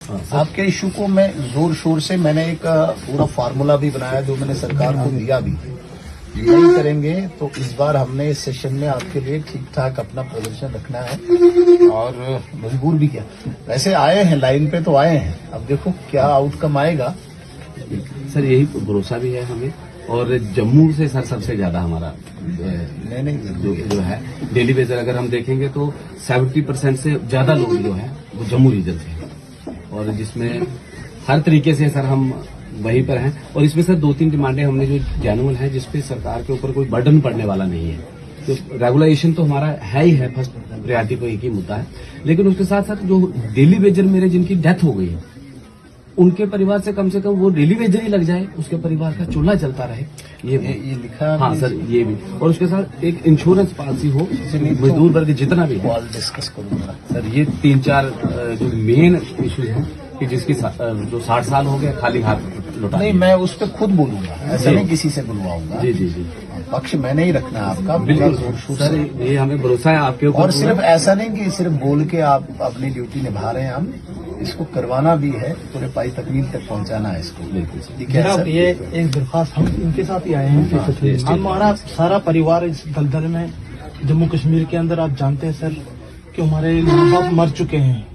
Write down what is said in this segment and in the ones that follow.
आपके इशू को मैं जोर शोर से मैंने एक पूरा फार्मूला भी बनाया जो मैंने सरकार को दिया भी। नहीं करेंगे तो इस बार हमने इस सेशन में आपके लिए ठीक ठाक अपना प्रदर्शन रखना है और मजबूर भी किया। वैसे आए हैं लाइन पे तो आए हैं, अब देखो क्या आउटकम आएगा। सर यही भरोसा भी है हमें, और जम्मू से सर सबसे ज्यादा हमारा नहीं जो है डेली बेजर अगर हम देखेंगे तो 70% से ज्यादा लोग जो है वो जम्मू रीजन से हैं, और जिसमें हर तरीके से सर हम वहीं पर हैं। और इसमें सर 2-3 डिमांडें हमने जो जेन्युइन है जिसपे सरकार के ऊपर कोई बर्डन पड़ने वाला नहीं है। तो रेगुलेशन तो हमारा है ही है, फर्स्ट प्रायोरिटी को एक ही मुद्दा है, लेकिन उसके साथ साथ जो डेली वेजर मेरे जिनकी डेथ हो गई है उनके परिवार से कम वो डेली वेजर ही लग जाए, उसके परिवार का चूल्हा चलता रहे। ये लिखा। हाँ सर ये भी, और उसके साथ एक इंश्योरेंस पॉलिसी हो मजदूर वर्ग जितना भी है। डिस्कस करूंगा सर ये 3-4 जो मेन इश्यूज हैं कि जिसकी जो 60 साल हो गए खाली हाथ लौटा। नहीं, मैं उस पर खुद बोलूंगा, ऐसा नहीं किसी से बुलवाऊंगा। जी जी जी, पक्ष मैंने ही रखना आपका। बिल्कुल सर, ये हमें भरोसा है आपके ऊपर। और सिर्फ ऐसा नहीं कि सिर्फ बोल के आप अपनी ड्यूटी निभा रहे हैं, हम इसको करवाना भी है, पूरे पाई तकमील तक पहुंचाना है इसको। ठीक है सर, ये एक दरख्वास्त हम इनके साथ ही आए हैं। हमारा सारा परिवार इस दलदल में जम्मू कश्मीर के अंदर, आप जानते हैं सर कि हमारे माँ बाप मर चुके हैं,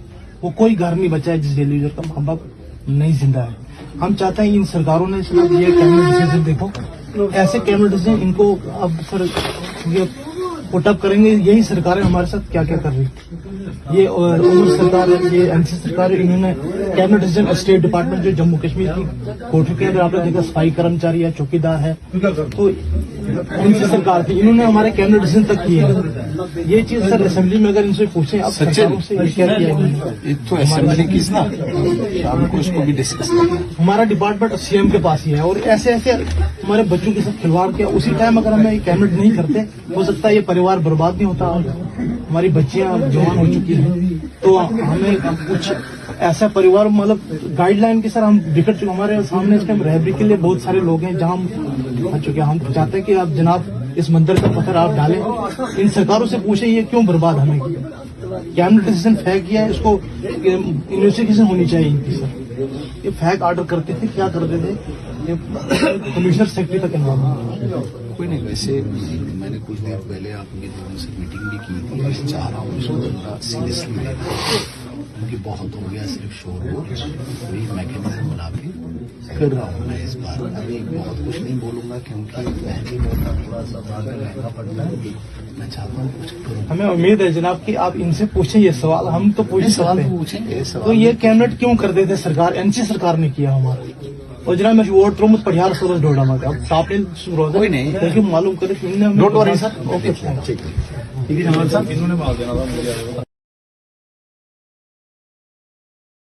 वो कोई घर नहीं बचा है जिस डेली का माँ बाप नहीं जिंदा है। हम चाहते हैं इन सरकारों ने ये कैबिनेट डिसीजन, देखो ऐसे कैबिनेट डिसीजन इनको अब सर ये पुटअप करेंगे। यही सरकारें हमारे साथ क्या क्या कर रही, ये उम्र सरकार है, ये एनसी सरकार है, इन्होंने कैबिनेट डिसीजन स्टेट डिपार्टमेंट जो जम्मू कश्मीर की कोठरी के अंदर आपने देखा सफाई कर्मचारी है, चौकीदार है, तो एनसी सरकार थी, इन्होंने हमारे कैबिनेट डिसीजन तक किए हैं। ये चीज सर असेंबली में अगर इनसे पूछें अब सरकारों से ये क्या किया, तो असेंबली की ना शाम को इसको भी डिस्कस करना। हमारा डिपार्टमेंट सीएम के पास ही है, और ऐसे ऐसे हमारे बच्चों के साथ खिलवाड़ किया। उसी टाइम अगर हमें कैबिनेट नहीं करते हो सकता है ये परिवार बर्बाद नहीं होता। हमारी बच्चियां जवान हो चुकी हैं, तो हमें कुछ ऐसा परिवार मतलब गाइडलाइन के सर हम बिगड़ चुके। हमारे सामने इस टाइम रहबरी के लिए बहुत सारे लोग हैं जहां हम आ चुके हैं। हम चाहते हैं कि आप जनाब इस मंदिर का पत्थर आप डालें, इन सरकारों से पूछे ये क्यों बर्बाद हमें किया। कैबिनेट डिसीजन फेंक किया है, इसको इन्वेस्टिगेशन होनी चाहिए इनकी सर। ये फैक ऑर्डर करते थे, क्या करते थे, ये कमिश्नर सेक्रेटरी तक इन्वॉल्व। कोई नहीं, वैसे मैंने कुछ देर पहले आपके दोनों से मीटिंग भी की थी। मैं चाह रहा हूँ इसको थोड़ा सीरियसली लेना, क्योंकि बहुत हो गया सिर्फ शोर हो। वही मैकेनिज्म बना के कर रहा हूँ मैं इस बार। अभी बहुत कुछ नहीं बोलूंगा क्योंकि महंगी बहुत थोड़ा सा बाद में महंगा पड़ना है। मैं चाहता हूँ कुछ करूँ। हमें उम्मीद है जनाब कि आप इनसे पूछें ये सवाल, हम तो पूछ सवाल सकते हैं। पूछेंगे। तो ये कैबिनेट क्यों कर देते सरकार, एनसी सरकार ने किया हमारा। और जनाब मैं वोट त्रो मुझ पढ़ियार सूरज डोडा में अब टापने शुरू कोई नहीं, देखिए मालूम करे। Don't worry sir. ओके ठीक है ठीक है जमाल साहब।